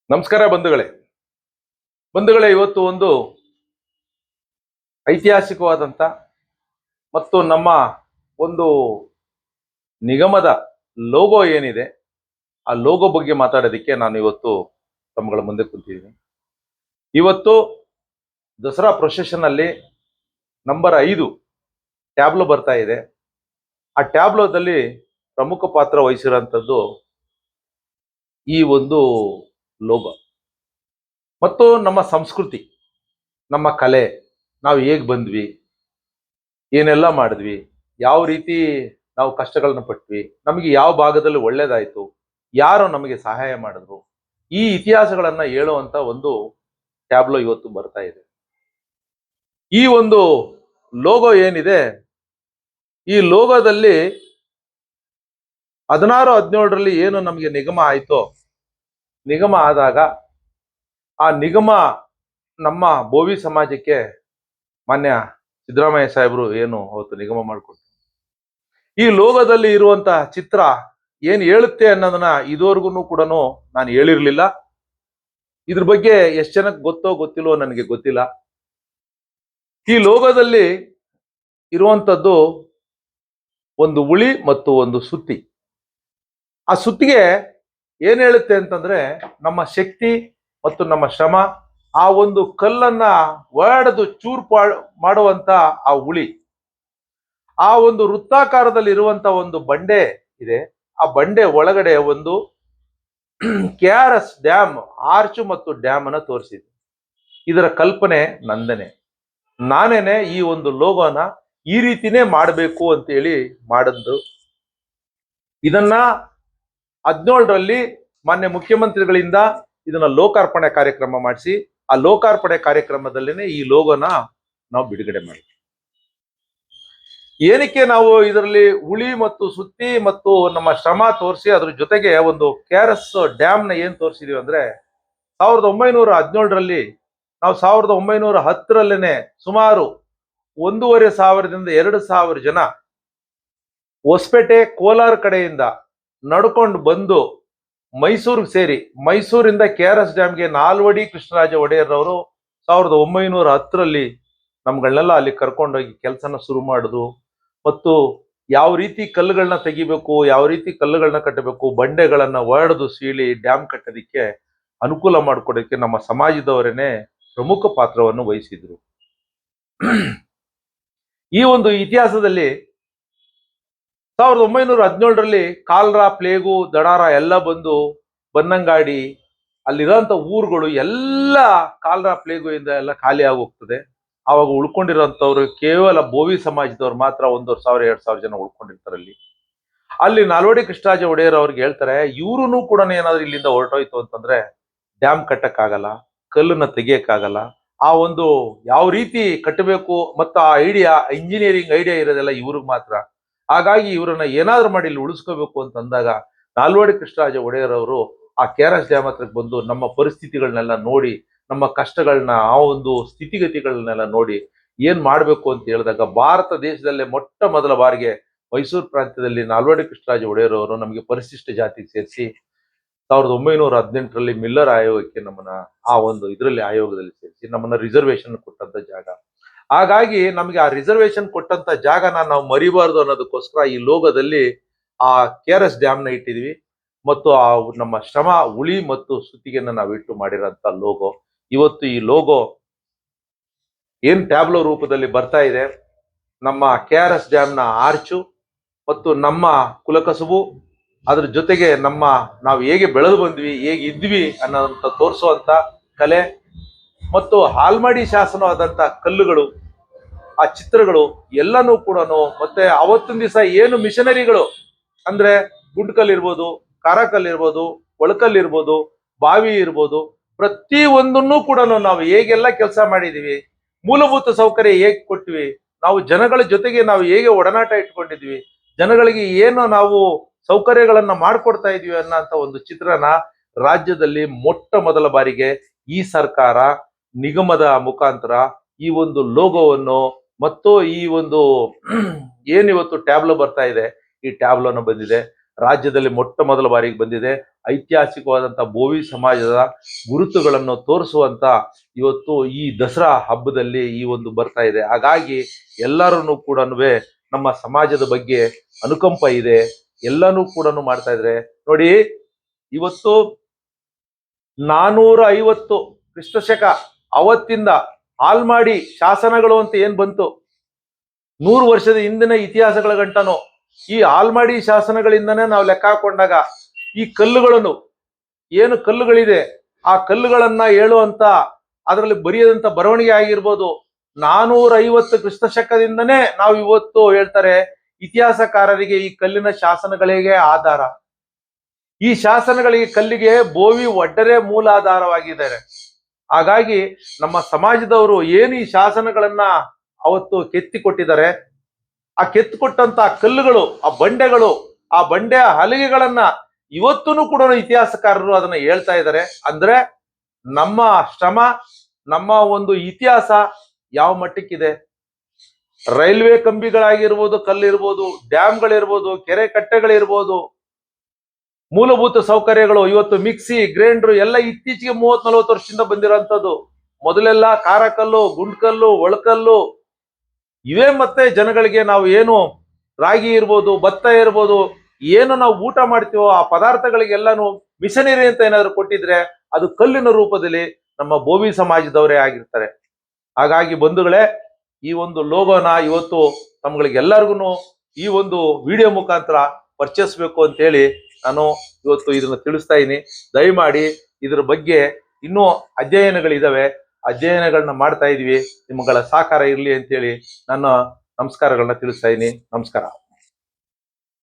ನಮಸ್ಕಾರ ಬಂಧುಗಳೇ, ಇವತ್ತು ಒಂದು ಐತಿಹಾಸಿಕವಾದಂತ ಮತ್ತು ನಮ್ಮ ಒಂದು ನಿಗಮದ ಲೋಗೋ ಏನಿದೆ ಆ ಲೋಗೋ ಬಗ್ಗೆ ಮಾತಾಡೋದಕ್ಕೆ ನಾನು ಇವತ್ತು ತಮ್ಮಗಳ ಮುಂದೆ ಕೂತಿದ್ದೀನಿ. ಇವತ್ತು ದಸರಾ ಪ್ರೊಸೆಷನ್ ಅಲ್ಲಿ ನಂಬರ್ 5 ಟ್ಯಾಬ್ಲೋ ಬರ್ತಾ ಇದೆ. ಆ ಟ್ಯಾಬ್ಲೋದಲ್ಲಿ ಪ್ರಮುಖ ಪಾತ್ರ ವಹಿಸಿರುವಂತದ್ದು ಈ ಒಂದು ಲೋಗೋ ಮತ್ತು ನಮ್ಮ ಸಂಸ್ಕೃತಿ, ನಮ್ಮ ಕಲೆ, ನಾವು ಹೇಗ್ ಬಂದ್ವಿ, ಏನೆಲ್ಲ ಮಾಡಿದ್ವಿ, ಯಾವ ರೀತಿ ನಾವು ಕಷ್ಟಗಳನ್ನ ಪಟ್ವಿ, ನಮಗೆ ಯಾವ ಭಾಗದಲ್ಲಿ ಒಳ್ಳೇದಾಯ್ತು, ಯಾರು ನಮಗೆ ಸಹಾಯ ಮಾಡಿದ್ರು, ಈ ಇತಿಹಾಸಗಳನ್ನ ಹೇಳುವಂತ ಒಂದು ಟ್ಯಾಬ್ಲೋ ಇವತ್ತು ಬರ್ತಾ ಇದೆ. ಈ ಒಂದು ಲೋಗೋ ಏನಿದೆ, ಈ ಲೋಗೋದಲ್ಲಿ 16-17ರಲ್ಲಿ ಏನು ನಮಗೆ ನಿಗಮ ಆಯ್ತೋ, ನಿಗಮ ಆದಾಗ ಆ ನಿಗಮ ನಮ್ಮ ಬೋವಿ ಸಮಾಜಕ್ಕೆ ಮಾನ್ಯ ಸಿದ್ದರಾಮಯ್ಯ ಸಾಹೇಬರು ಏನು ಅವತ್ತು ನಿಗಮ ಮಾಡಿಕೊಟ್ರು. ಈ ಲೋಗೋದಲ್ಲಿ ಇರುವಂತಹ ಚಿತ್ರ ಏನ್ ಹೇಳುತ್ತೆ ಅನ್ನೋದನ್ನ ಇದುವರೆಗೂ ಕೂಡ ನಾನು ಹೇಳಿರ್ಲಿಲ್ಲ. ಇದ್ರ ಬಗ್ಗೆ ಎಷ್ಟು ಜನಕ್ಕೆ ಗೊತ್ತೋ ಗೊತ್ತಿಲ್ವೋ ನನಗೆ ಗೊತ್ತಿಲ್ಲ. ಈ ಲೋಗೋದಲ್ಲಿ ಇರುವಂತದ್ದು ಒಂದು ಉಳಿ ಮತ್ತು ಒಂದು ಸುತ್ತಿ. ಆ ಸುತ್ತಿಗೆ ಏನ್ ಹೇಳುತ್ತೆ ಅಂತಂದ್ರೆ ನಮ್ಮ ಶಕ್ತಿ ಮತ್ತು ನಮ್ಮ ಶ್ರಮ, ಆ ಒಂದು ಕಲ್ಲನ್ನ ಒಡೆದು ಚೂರು ಮಾಡುವಂತ ಆ ಉಳಿ, ಆ ಒಂದು ವೃತ್ತಾಕಾರದಲ್ಲಿ ಇರುವಂತ ಒಂದು ಬಂಡೆ ಇದೆ. ಆ ಬಂಡೆ ಒಳಗಡೆ ಒಂದು KRS ಡ್ಯಾಮ್, ಆರ್ಚು ಮತ್ತು ಡ್ಯಾಮ್ ಅನ್ನ ತೋರಿಸಿದೆ. ಇದರ ಕಲ್ಪನೆ ನಂದನೆ, ನಾನೇನೆ ಈ ಒಂದು ಲೋಗೋನ ಈ ರೀತಿನೇ ಮಾಡಬೇಕು ಅಂತ ಹೇಳಿ ಮಾಡಿದ್ದು. ಇದನ್ನ 17ರಲ್ಲಿ ಮಾನ್ಯ ಮುಖ್ಯಮಂತ್ರಿಗಳಿಂದ ಇದನ್ನ ಲೋಕಾರ್ಪಣೆ ಕಾರ್ಯಕ್ರಮ ಮಾಡಿಸಿ, ಆ ಲೋಕಾರ್ಪಣೆ ಕಾರ್ಯಕ್ರಮದಲ್ಲಿನೇ ಈ ಲೋಗೋನ ನಾವು ಬಿಡುಗಡೆ ಮಾಡಿದ್ವಿ. ಏನಕ್ಕೆ ನಾವು ಇದರಲ್ಲಿ ಉಳಿ ಮತ್ತು ಸುತ್ತಿ ಮತ್ತು ನಮ್ಮ ಶ್ರಮ ತೋರಿಸಿ ಅದ್ರ ಜೊತೆಗೆ ಒಂದು KRS ಡ್ಯಾಮ್ ನ ಏನ್ ತೋರಿಸಿದೀವಿ ಅಂದ್ರೆ, 1917ರಲ್ಲಿ ನಾವು 1910ರಲ್ಲೇನೆ ಸುಮಾರು 1,500ದಿಂದ 2,000 ಜನ ಹೊಸಪೇಟೆ, ಕೋಲಾರ ಕಡೆಯಿಂದ ನಡ್ಕೊಂಡು ಬಂದು ಮೈಸೂರಿಗೆ ಸೇರಿ, ಮೈಸೂರಿಂದ KRS ಡ್ಯಾಮ್ಗೆ ನಾಲ್ವಡಿ ಕೃಷ್ಣರಾಜ ಒಡೆಯರ್ ಅವರು 1910ರಲ್ಲಿ ನಮ್ಗಳನ್ನೆಲ್ಲ ಅಲ್ಲಿ ಕರ್ಕೊಂಡೋಗಿ ಕೆಲಸನ ಶುರು ಮಾಡುದು. ಮತ್ತು ಯಾವ ರೀತಿ ಕಲ್ಲುಗಳನ್ನ ತೆಗಿಬೇಕು, ಯಾವ ರೀತಿ ಕಲ್ಲುಗಳನ್ನ ಕಟ್ಟಬೇಕು, ಬಂಡೆಗಳನ್ನ ಒಡೆದು ಸೀಳಿ ಡ್ಯಾಮ್ ಕಟ್ಟೋದಿಕ್ಕೆ ಅನುಕೂಲ ಮಾಡಿಕೊಡೋಕೆ ನಮ್ಮ ಸಮಾಜದವರೇನೆ ಪ್ರಮುಖ ಪಾತ್ರವನ್ನು ವಹಿಸಿದ್ರು. ಈ ಒಂದು ಇತಿಹಾಸದಲ್ಲಿ 1917ರಲ್ಲಿ ಕಾಲ್ರಾ, ಪ್ಲೇಗು, ದಡಾರ ಎಲ್ಲ ಬಂದು ಬನ್ನಂಗಾಡಿ ಅಲ್ಲಿರೋಂಥ ಊರುಗಳು ಎಲ್ಲ ಕಾಲ್ರಾ, ಪ್ಲೇಗು ಇಂದ ಎಲ್ಲ ಖಾಲಿ ಆಗಿ ಹೋಗ್ತದೆ. ಆವಾಗ ಉಳ್ಕೊಂಡಿರೋಂಥವ್ರು ಕೇವಲ ಬೋವಿ ಸಮಾಜದವ್ರು ಮಾತ್ರ 1,500-2,000 ಜನ ಉಳ್ಕೊಂಡಿರ್ತಾರೆ. ಅಲ್ಲಿ ನಾಲ್ವಡಿ ಕೃಷ್ಣರಾಜ ಒಡೆಯರ್ ಅವ್ರಿಗೆ ಹೇಳ್ತಾರೆ, ಇವ್ರು ಕೂಡ ಏನಾದ್ರು ಇಲ್ಲಿಂದ ಹೊರಟೋಯ್ತು ಅಂತಂದ್ರೆ ಡ್ಯಾಮ್ ಕಟ್ಟಕ್ಕಾಗಲ್ಲ, ಕಲ್ಲನ್ನ ತೆಗಿಯಕ್ಕಾಗಲ್ಲ, ಆ ಒಂದು ಯಾವ ರೀತಿ ಕಟ್ಟಬೇಕು ಮತ್ತು ಆ ಐಡಿಯಾ, ಇಂಜಿನಿಯರಿಂಗ್ ಐಡಿಯಾ ಇರೋದೆಲ್ಲ ಇವ್ರಿಗೆ ಮಾತ್ರ. ಹಾಗಾಗಿ ಇವರನ್ನ ಏನಾದ್ರು ಮಾಡಿ ಇಲ್ಲಿ ಉಳಿಸ್ಕೋಬೇಕು ಅಂತ ಅಂದಾಗ ನಾಲ್ವಡಿ ಕೃಷ್ಣರಾಜ ಒಡೆಯರ್ ಅವರು ಆ KRS ಡ್ಯಾಮ್ ಹತ್ರಕ್ಕೆ ಬಂದು ನಮ್ಮ ಪರಿಸ್ಥಿತಿಗಳನ್ನೆಲ್ಲ ನೋಡಿ, ನಮ್ಮ ಕಷ್ಟಗಳನ್ನ, ಆ ಒಂದು ಸ್ಥಿತಿಗತಿಗಳನ್ನೆಲ್ಲ ನೋಡಿ ಏನ್ ಮಾಡ್ಬೇಕು ಅಂತ ಹೇಳಿದಾಗ ಭಾರತ ದೇಶದಲ್ಲೇ ಮೊಟ್ಟ ಮೊದಲ ಬಾರಿಗೆ ಮೈಸೂರು ಪ್ರಾಂತ್ಯದಲ್ಲಿ ನಾಲ್ವಡಿ ಕೃಷ್ಣರಾಜ ಒಡೆಯರ್ ಅವರು ನಮಗೆ ಪರಿಶಿಷ್ಟ ಜಾತಿಗೆ ಸೇರಿಸಿ 1918ರಲ್ಲಿ ಮಿಲ್ಲರ್ ಆಯೋಗಕ್ಕೆ ನಮ್ಮನ್ನ ಆ ಒಂದು ಇದರಲ್ಲಿ ಆಯೋಗದಲ್ಲಿ ಸೇರಿಸಿ ನಮ್ಮನ್ನ ರಿಸರ್ವೇಶನ್ ಕೊಟ್ಟಂತ ಜಾಗ. ಹಾಗಾಗಿ ನಮಗೆ ಆ ರಿಸರ್ವೇಶನ್ ಕೊಟ್ಟಂತ ಜಾಗನ ನಾವು ಮರಿಬಾರ್ದು ಅನ್ನೋದಕ್ಕೋಸ್ಕರ ಈ ಲೋಗೋದಲ್ಲಿ ಆ KRS ಡ್ಯಾಮ್ ನ ಇಟ್ಟಿದ್ವಿ ಮತ್ತು ಆ ನಮ್ಮ ಶ್ರಮ, ಉಳಿ ಮತ್ತು ಸುತ್ತಿಗೆನ ನಾವು ಇಟ್ಟು ಮಾಡಿರೋಂತ ಲೋಗೋ. ಇವತ್ತು ಈ ಲೋಗೋ ಏನ್ ಟ್ಯಾಬ್ಲೋ ರೂಪದಲ್ಲಿ ಬರ್ತಾ ಇದೆ, ನಮ್ಮ KRS ಡ್ಯಾಮ್ ನ ಆರ್ಚು ಮತ್ತು ನಮ್ಮ ಕುಲಕಸುಬು, ಅದ್ರ ಜೊತೆಗೆ ನಾವು ಹೇಗೆ ಬೆಳೆದು ಬಂದ್ವಿ, ಹೇಗೆ ಇದ್ವಿ ಅನ್ನೋದಂತ ತೋರಿಸುವಂತ ಕಲೆ ಮತ್ತು ಹಾಲ್ಮಾಡಿ ಶಾಸನವಾದಂತ ಕಲ್ಲುಗಳು, ಆ ಚಿತ್ರಗಳು ಎಲ್ಲನೂ ಕೂಡ, ಮತ್ತೆ ಅವತ್ತಿನ ದಿವಸ ಏನು ಮಿಷನರಿಗಳು ಅಂದ್ರೆ ಗುಂಡ್ಕಲ್ ಇರ್ಬೋದು, ಕಾರಕಲ್ ಇರ್ಬೋದು, ಒಳಕಲ್ ಇರ್ಬೋದು, ಬಾವಿ ಇರ್ಬೋದು, ಪ್ರತಿ ಒಂದನ್ನು ಕೂಡ ನಾವು ಹೇಗೆಲ್ಲ ಕೆಲಸ ಮಾಡಿದೀವಿ, ಮೂಲಭೂತ ಸೌಕರ್ಯ ಹೇಗೆ ಕೊಟ್ವಿ, ನಾವು ಜನಗಳ ಜೊತೆಗೆ ನಾವು ಹೇಗೆ ಒಡನಾಟ ಇಟ್ಕೊಂಡಿದ್ವಿ, ಜನಗಳಿಗೆ ಏನು ನಾವು ಸೌಕರ್ಯಗಳನ್ನ ಮಾಡ್ಕೊಡ್ತಾ ಇದೀವಿ ಅನ್ನೋಂಥ ಒಂದು ಚಿತ್ರನ ರಾಜ್ಯದಲ್ಲಿ ಮೊಟ್ಟ ಮೊದಲ ಬಾರಿಗೆ ಈ ಸರ್ಕಾರ ನಿಗಮದ ಮುಖಾಂತರ ಈ ಒಂದು ಲೋಗೋವನ್ನು ಮತ್ತು ಈ ಒಂದು ಏನಿವತ್ತು ಟ್ಯಾಬ್ಲೋ ಬರ್ತಾ ಇದೆ, ಈ ಟ್ಯಾಬ್ಲೋನ ಬಂದಿದೆ. ರಾಜ್ಯದಲ್ಲಿ ಮೊಟ್ಟ ಮೊದಲ ಬಾರಿಗೆ ಬಂದಿದೆ. ಐತಿಹಾಸಿಕವಾದಂಥ ಬೋವಿ ಸಮಾಜದ ಗುರುತುಗಳನ್ನು ತೋರಿಸುವಂತ ಇವತ್ತು ಈ ದಸರಾ ಹಬ್ಬದಲ್ಲಿ ಈ ಒಂದು ಬರ್ತಾ ಇದೆ. ಹಾಗಾಗಿ ಎಲ್ಲರೂ ಕೂಡ ನಮ್ಮ ಸಮಾಜದ ಬಗ್ಗೆ ಅನುಕಂಪ ಇದೆ, ಎಲ್ಲನೂ ಕೂಡ ಮಾಡ್ತಾ ಇದ್ರೆ ನೋಡಿ. ಇವತ್ತು 450 ಕ್ರಿಸ್ತಶಕ ಅವತ್ತಿಂದ ಆಲ್ಮಾಡಿ ಶಾಸನಗಳು ಅಂತ ಏನ್ ಬಂತು, 100 ವರ್ಷದ ಹಿಂದಿನ ಇತಿಹಾಸಗಳ ಗಂಟನು ಈ ಆಲ್ಮಾಡಿ ಶಾಸನಗಳಿಂದನೇ ನಾವು ಲೆಕ್ಕ ಹಾಕೊಂಡಾಗ ಈ ಕಲ್ಲುಗಳನ್ನು ಏನು ಕಲ್ಲುಗಳಿದೆ ಆ ಕಲ್ಲುಗಳನ್ನ ಹೇಳುವಂತ ಅದರಲ್ಲಿ ಬರೆಯದಂತ ಬರವಣಿಗೆ ಆಗಿರ್ಬೋದು 450 ಕ್ರಿಸ್ತಶಕದಿಂದನೇ ನಾವು ಇವತ್ತು ಹೇಳ್ತಾರೆ ಇತಿಹಾಸಕಾರರಿಗೆ ಈ ಕಲ್ಲಿನ ಶಾಸನಗಳಿಗೆ ಆಧಾರ. ಈ ಶಾಸನಗಳಿಗೆ ಕಲ್ಲಿಗೆ ಬೋವಿ ಒಡ್ಡರೆ ಮೂಲಾಧಾರವಾಗಿದ್ದಾರೆ. ಹಾಗಾಗಿ ನಮ್ಮ ಸಮಾಜದವರು ಏನು ಈ ಶಾಸನಗಳನ್ನ ಅವತ್ತು ಕೆತ್ತಿಕೊಟ್ಟಿದ್ದಾರೆ, ಆ ಕೆತ್ತಿಕೊಟ್ಟಂತ ಕಲ್ಲುಗಳು, ಆ ಬಂಡೆಗಳು, ಆ ಬಂಡೆಯ ಹಲಿಗೆಗಳನ್ನ ಇವತ್ತೂ ಕೂಡ ಇತಿಹಾಸಕಾರರು ಅದನ್ನ ಹೇಳ್ತಾ ಇದ್ದಾರೆ. ಅಂದ್ರೆ ನಮ್ಮ ಶ್ರಮ, ನಮ್ಮ ಒಂದು ಇತಿಹಾಸ ಯಾವ ಮಟ್ಟಕ್ಕಿದೆ. ರೈಲ್ವೆ ಕಂಬಿಗಳಾಗಿರ್ಬೋದು, ಕಲ್ಲಿರ್ಬೋದು, ಡ್ಯಾಮ್ಗಳಿರ್ಬೋದು, ಕೆರೆ ಕಟ್ಟೆಗಳಿರ್ಬೋದು, ಮೂಲಭೂತ ಸೌಕರ್ಯಗಳು ಇವತ್ತು ಮಿಕ್ಸಿ, ಗ್ರೈಂಡರ್ ಎಲ್ಲ ಇತ್ತೀಚೆಗೆ 30-40 ವರ್ಷದಿಂದ ಬಂದಿರೋಂಥದ್ದು. ಮೊದಲೆಲ್ಲ ಕಾರಕಲ್ಲು, ಗುಂಡ್ಕಲ್ಲು, ಒಳಕಲ್ಲು ಇವೇ. ಮತ್ತೆ ಜನಗಳಿಗೆ ನಾವು ಏನು ರಾಗಿ ಇರ್ಬೋದು, ಭತ್ತ ಇರ್ಬೋದು, ಏನು ನಾವು ಊಟ ಮಾಡ್ತೀವೋ ಆ ಪದಾರ್ಥಗಳಿಗೆಲ್ಲಾನು ಮಿಷನರಿ ಅಂತ ಏನಾದ್ರು ಕೊಟ್ಟಿದ್ರೆ ಅದು ಕಲ್ಲಿನ ರೂಪದಲ್ಲಿ ನಮ್ಮ ಬೋವಿ ಸಮಾಜದವರೇ ಆಗಿರ್ತಾರೆ. ಹಾಗಾಗಿ ಬಂಧುಗಳೇ, ಈ ಒಂದು ಲೋಗೋನ ಇವತ್ತು ತಮ್ಗಳಿಗೆಲ್ಲರಿಗೂ ಈ ಒಂದು ವಿಡಿಯೋ ಮುಖಾಂತರ ಪರಿಚಯಿಸ್ಬೇಕು ಅಂತ ಹೇಳಿ ನಾನು ಇವತ್ತು ಇದನ್ನ ತಿಳಿಸ್ತಾ ಇದ್ದೀನಿ. ದಯಮಾಡಿ ಇದ್ರ ಬಗ್ಗೆ ಇನ್ನೂ ಅಧ್ಯಯನಗಳಿದಾವೆ, ಅಧ್ಯಯನಗಳನ್ನ ಮಾಡ್ತಾ ಇದೀವಿ. ನಿಮ್ಮಗಳ ಸಹಕಾರ ಇರಲಿ ಅಂತೇಳಿ ನನ್ನ ನಮಸ್ಕಾರಗಳನ್ನ ತಿಳಿಸ್ತಾ ಇದ್ದೀನಿ. ನಮಸ್ಕಾರ.